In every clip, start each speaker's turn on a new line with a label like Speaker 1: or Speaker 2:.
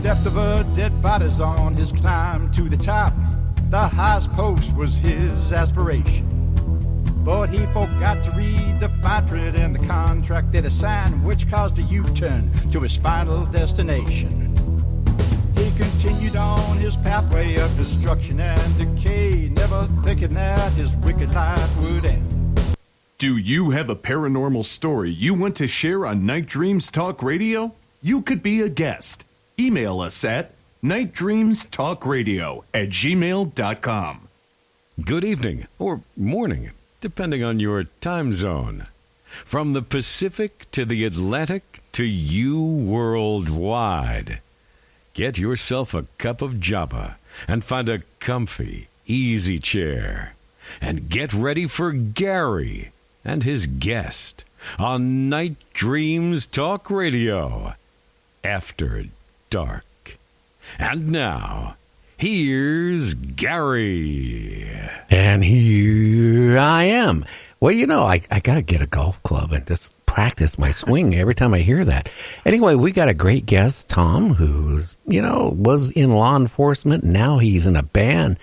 Speaker 1: stepped over dead bodies on his climb to the top. The highest post was his aspiration. But he forgot to read the fine print in the contract that he signed, which caused a U-turn to his final destination. He continued on his pathway of destruction and decay, never thinking that his wicked life would end.
Speaker 2: Do you have a paranormal story you want to share on Night Dreams Talk Radio? You could be a guest. Email us at nightdreamstalkradio@gmail.com. Good evening or morning, depending on your time zone. From the Pacific to the Atlantic to you worldwide. Get yourself a cup of Java and find a comfy, easy chair. And get ready for Gary and his guest on Night Dreams Talk Radio After Dark. And now, here's Gary.
Speaker 3: And here I am. Well, you know, I got to get a golf club and just practice my swing every time I hear that. Anyway, we got a great guest, Tom, who's, was in law enforcement. Now he's in a band.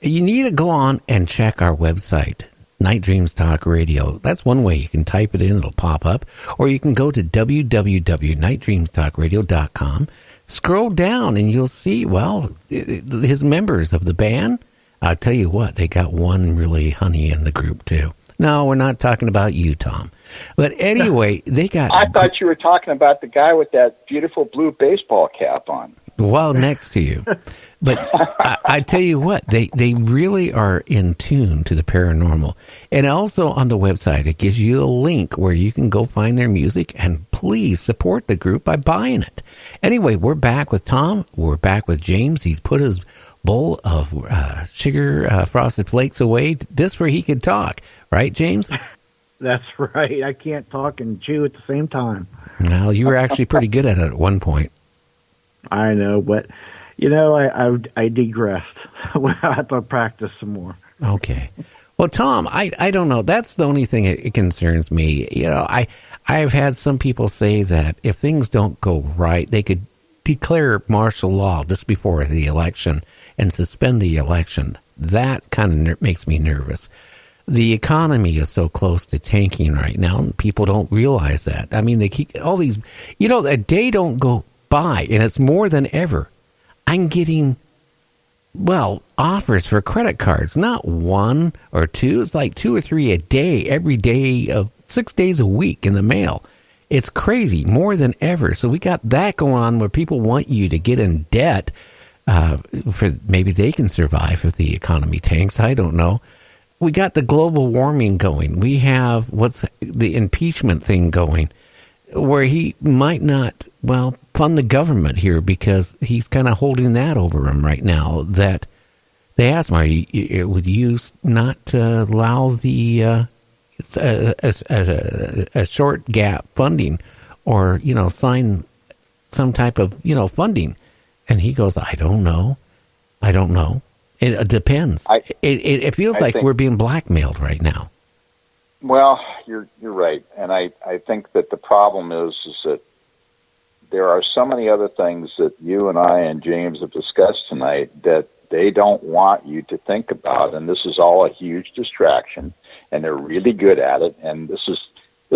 Speaker 3: You need to go on and check our website, Night Dreams Talk Radio. That's one way. You can type it in, it'll pop up. Or you can go to www.nightdreamstalkradio.com. Scroll down and you'll see, his members of the band. I'll tell you what, they got one really honey in the group, too. No, we're not talking about you, Tom. But anyway, they got...
Speaker 4: I thought you were talking about the guy with that beautiful blue baseball cap on.
Speaker 3: Well, next to you. But I tell you what, they really are in tune to the paranormal. And also on the website, it gives you a link where you can go find their music and please support the group by buying it. Anyway, we're back with Tom. We're back with James. He's put his bowl of sugar frosted flakes away just where he could talk. Right, James?
Speaker 5: That's right. I can't talk and chew at the same time.
Speaker 3: Well, you were actually pretty good at it at one point.
Speaker 5: I know, but, I digressed. I have to practice some more.
Speaker 3: Okay. Well, Tom, I don't know. That's the only thing it concerns me. I've had some people say that if things don't go right, they could declare martial law just before the election and suspend the election. That kind of makes me nervous. The economy is so close to tanking right now, and people don't realize that. I mean, they keep all these, a day don't go by, and it's more than ever. I'm getting, offers for credit cards, not one or two. It's like 2 or 3 a day, every day of 6 days a week in the mail. It's crazy, more than ever. So we got that going on where people want you to get in debt for maybe they can survive if the economy tanks. I don't know. We got the global warming going. We have the impeachment thing going, where he might not, fund the government here because he's kind of holding that over him right now. That they asked him, would you not allow the a short gap funding or, sign some type of, funding? And he goes, I don't know. It depends. It feels like we're being blackmailed right now.
Speaker 4: Well, you're right, and I think that the problem is that there are so many other things that you and I and James have discussed tonight that they don't want you to think about, and this is all a huge distraction, and they're really good at it. And this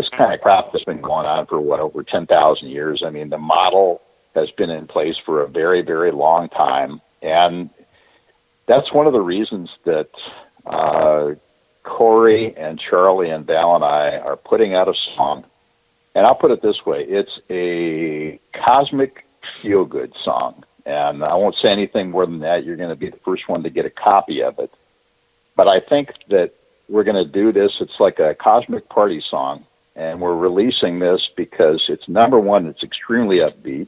Speaker 4: kind of crap has been going on for over 10,000 years. I mean, the model has been in place for a very, very long time, and that's one of the reasons that Corey and Charlie and Val and I are putting out a song. And I'll put it this way. It's a cosmic feel-good song. And I won't say anything more than that. You're going to be the first one to get a copy of it. But I think that we're going to do this. It's like a cosmic party song. And we're releasing this because it's, number one, it's extremely upbeat.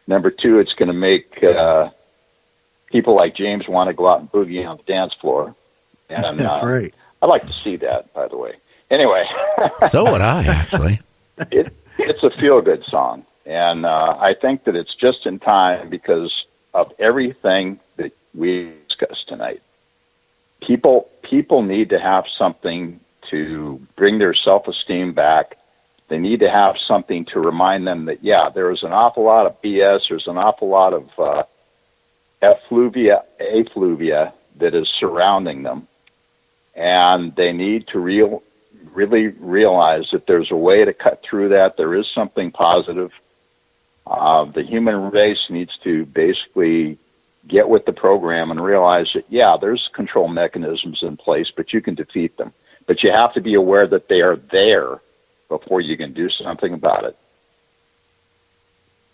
Speaker 4: Number two, it's going to make people like James want to go out and boogie on the dance floor. And
Speaker 5: right.
Speaker 4: I'd like to see that, by the way. Anyway.
Speaker 3: So would I, actually.
Speaker 4: It's a feel-good song. And I think that it's just in time because of everything that we discussed tonight. People need to have something to bring their self-esteem back. They need to have something to remind them that, yeah, there is an awful lot of BS, there's an awful lot of effluvia that is surrounding them, and they need to really realize that there's a way to cut through that. There is something positive. The human race needs to basically get with the program and realize that, yeah, there's control mechanisms in place, but you can defeat them. But you have to be aware that they are there before you can do something about it.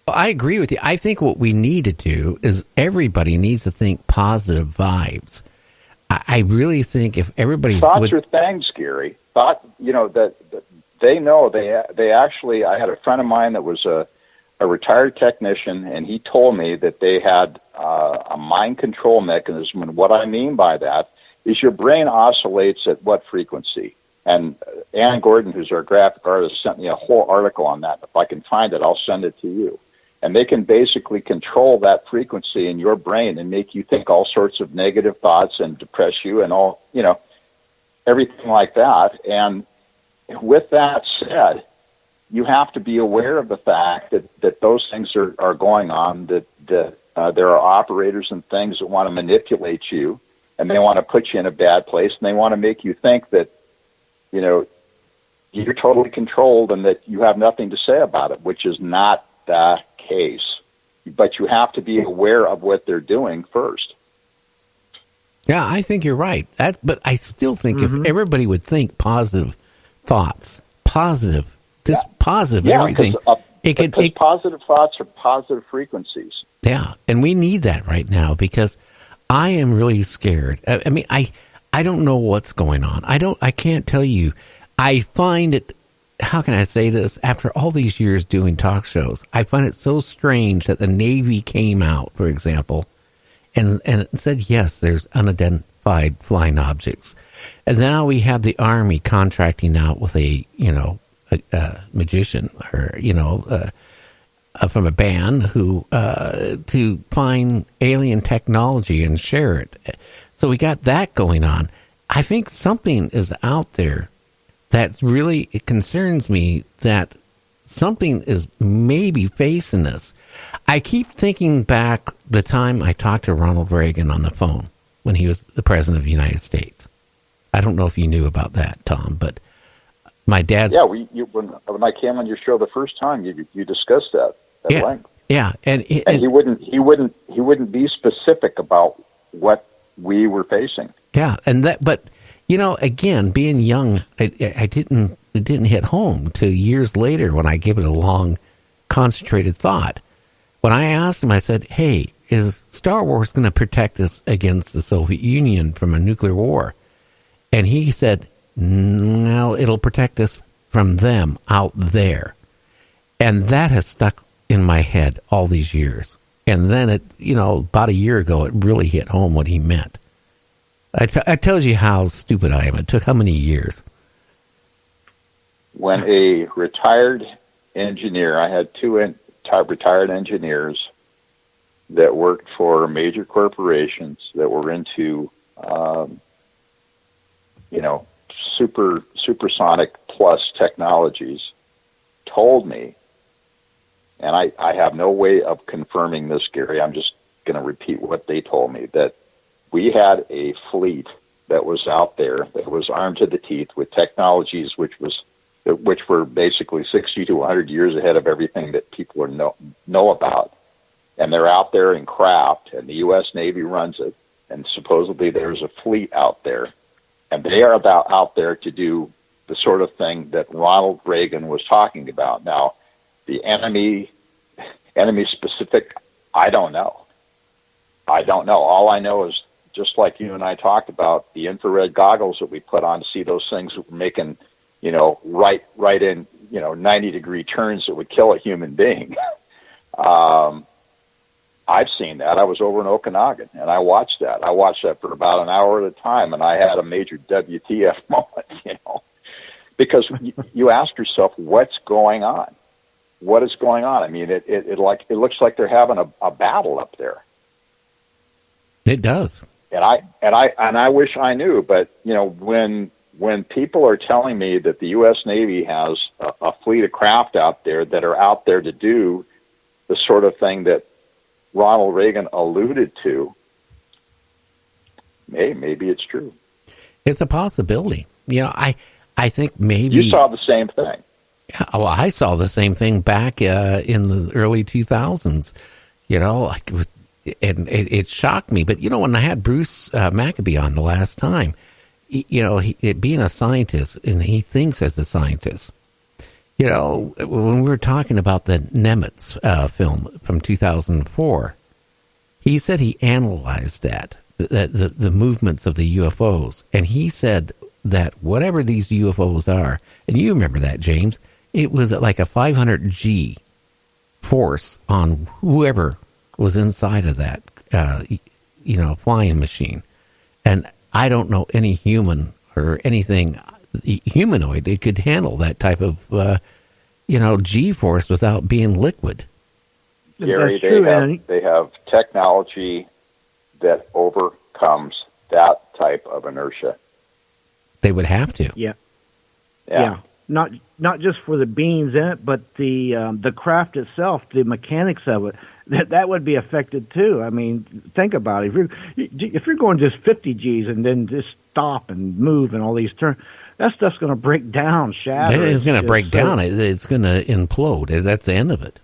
Speaker 3: Well, I agree with you. I think what we need to do is everybody needs to think positive vibes. I really think if everybody
Speaker 4: thoughts are things, Gary. Thought, that they know they actually. I had a friend of mine that was a retired technician, and he told me that they had a mind control mechanism. And what I mean by that is your brain oscillates at what frequency. And Ann Gordon, who's our graphic artist, sent me a whole article on that. If I can find it, I'll send it to you. And they can basically control that frequency in your brain and make you think all sorts of negative thoughts and depress you and all, everything like that. And with that said, you have to be aware of the fact that those things are going on, that there are operators and things that want to manipulate you, and they want to put you in a bad place, and they want to make you think that, you're totally controlled and that you have nothing to say about it, which is not the case. But you have to be aware of what they're doing first.
Speaker 3: Yeah, I think you're right. But I still think if everybody would think positive thoughts, positive everything.
Speaker 4: Because positive thoughts are positive frequencies.
Speaker 3: Yeah, and we need that right now because I am really scared. I mean, I don't know what's going on. I can't tell you. I find it, how can I say this? After all these years doing talk shows, I find it so strange that the Navy came out, for example, and said, yes, there's unidentified flying objects. And now we have the Army contracting out with a magician or, from a band who, to find alien technology and share it. So we got that going on. I think something is out there that really, it concerns me that something is maybe facing us. I keep thinking back the time I talked to Ronald Reagan on the phone when he was the president of the United States. I don't know if you knew about that, Tom, but my dad's...
Speaker 4: Yeah, when I came on your show the first time, you discussed that at length.
Speaker 3: Yeah, and
Speaker 4: he wouldn't be specific about what we were facing.
Speaker 3: Yeah, and that, but again, being young, it didn't hit home till years later when I gave it a long, concentrated thought. When I asked him, I said, "Hey, is Star Wars going to protect us against the Soviet Union from a nuclear war?" And he said, "No, it'll protect us from them out there." And that has stuck in my head all these years. And then about a year ago, it really hit home what he meant. It tells you how stupid I am. It took how many years?
Speaker 4: When a retired engineer, I had two retired engineers that worked for major corporations that were into, supersonic plus technologies, told me, and I have no way of confirming this, Gary, I'm just going to repeat what they told me, that we had a fleet that was out there that was armed to the teeth with technologies which were basically 60 to 100 years ahead of everything that people know about. And they're out there in craft, and the U.S. Navy runs it, and supposedly there's a fleet out there. And they are out there to do the sort of thing that Ronald Reagan was talking about. Now, the enemy specific, I don't know. All I know is, just like you and I talked about, the infrared goggles that we put on to see those things that were making, right in, 90-degree turns that would kill a human being. I've seen that. I was over in Okanagan, and I watched that. I watched that for about an hour at a time, and I had a major WTF moment, because you ask yourself, what's going on? What is going on? I mean, it looks like they're having a battle up there.
Speaker 3: It does.
Speaker 4: And I wish I knew, but when when people are telling me that the U.S. Navy has a fleet of craft out there that are out there to do the sort of thing that Ronald Reagan alluded to, maybe it's true.
Speaker 3: It's a possibility. I think maybe
Speaker 4: you saw the same thing.
Speaker 3: Well, I saw the same thing back in the early 2000s. And it shocked me. But when I had Bruce Maccabee on the last time, being a scientist, and he thinks as a scientist. When we were talking about the Nimitz film from 2004, he said he analyzed the movements of the UFOs, and he said that whatever these UFOs are, and you remember that, James, it was like a 500 G force on whoever was inside of that, flying machine. And I don't know any human or anything humanoid that could handle that type of, G-force without being liquid.
Speaker 4: Gary,
Speaker 5: true,
Speaker 4: they have technology that overcomes that type of inertia.
Speaker 3: They would have to.
Speaker 5: Yeah. Not just for the beings in it, but the craft itself, the mechanics of it, that would be affected too. I mean, think about it. If you're going just 50 Gs and then just stop and move and all these turns, that stuff's going to break down, shatter.
Speaker 3: It's going to break down. It's going to implode. That's the end of it.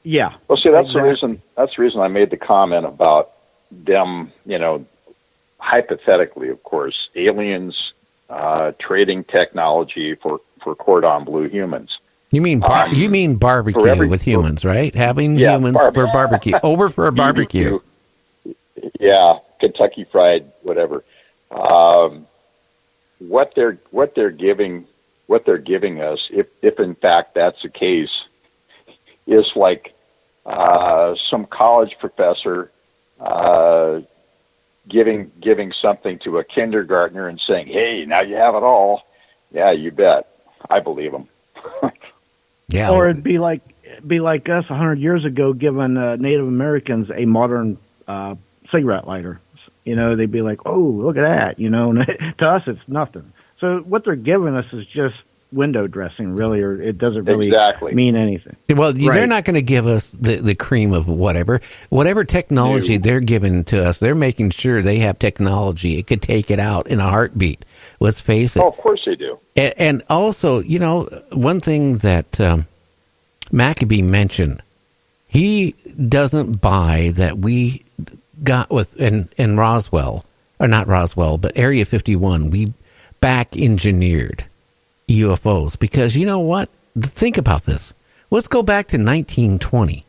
Speaker 5: Yeah.
Speaker 4: Well, see, that's the reason. That's the reason I made the comment about them. Hypothetically, of course, aliens trading technology for cordon bleu humans.
Speaker 3: You mean barbecue with humans, right? Having humans for barbecue, over for a barbecue.
Speaker 4: Yeah, Kentucky Fried, whatever. What they're giving us, if in fact that's the case, is like some college professor giving something to a kindergartner and saying, "Hey, now you have it all." Yeah, you bet. I believe them.
Speaker 3: Yeah.
Speaker 5: Or it'd be like us 100 years ago giving Native Americans a modern cigarette lighter. They'd be like, "Oh, look at that!" To us, it's nothing. So what they're giving us is just window dressing, really, or it doesn't really mean anything.
Speaker 3: Well, they're not going to give us the cream of whatever technology they're giving to us. They're making sure they have technology. It could take it out in a heartbeat. Let's face it.
Speaker 4: Oh, of course they do.
Speaker 3: And also, one thing that Maccabee mentioned, he doesn't buy that we got with in Roswell, or not Roswell, but Area 51, we back engineered UFOs, because you know what? Think about this. Let's go back to 1920,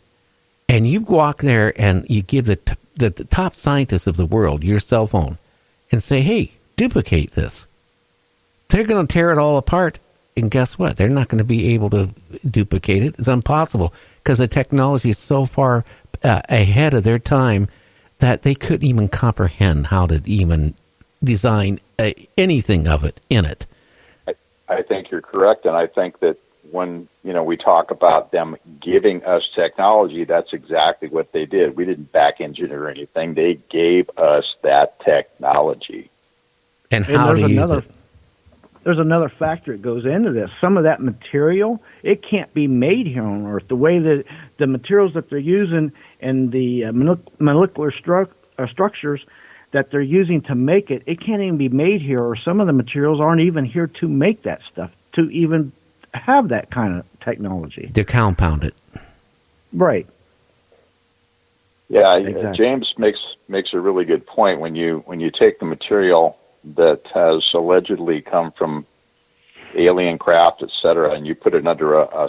Speaker 3: and you walk there and you give the top scientists of the world your cell phone and say, "Hey, duplicate this." They're going to tear it all apart, and guess what? They're not going to be able to duplicate it. It's impossible, because the technology is so far ahead of their time that they couldn't even comprehend how to even design anything of it in it.
Speaker 4: I think you're correct, and I think that when we talk about them giving us technology, that's exactly what they did. We didn't back engineer anything; they gave us that technology.
Speaker 3: And how to use it.
Speaker 5: There's another factor that goes into this. Some of that material, it can't be made here on Earth. The way that the materials that they're using and the molecular structures that they're using to make it, it can't even be made here, or some of the materials aren't even here to make that stuff, to even have that kind of technology.
Speaker 3: To compound it.
Speaker 5: Right.
Speaker 4: Yeah,
Speaker 5: exactly.
Speaker 4: James makes a really good point. When you take the material that has allegedly come from alien craft, etc., and you put it under a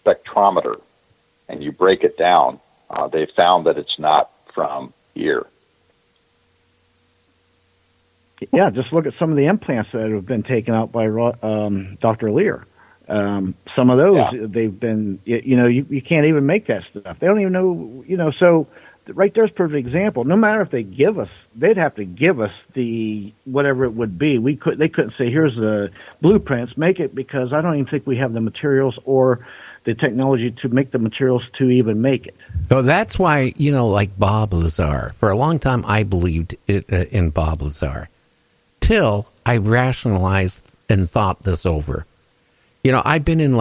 Speaker 4: spectrometer, and you break it down, they found that it's not from here.
Speaker 5: Yeah, just look at some of the implants that have been taken out by Dr. Lear. Some of those, they've been, you can't even make that stuff. They don't even know, so right there's a perfect example. No matter if they give us, they'd have to give us the whatever it would be. They couldn't say, here's the blueprints, make it, because I don't even think we have the materials or the technology to make the materials to even make it.
Speaker 3: So that's why, like Bob Lazar, for a long time I believed in Bob Lazar. till I rationalized and thought this over. You know, I've been in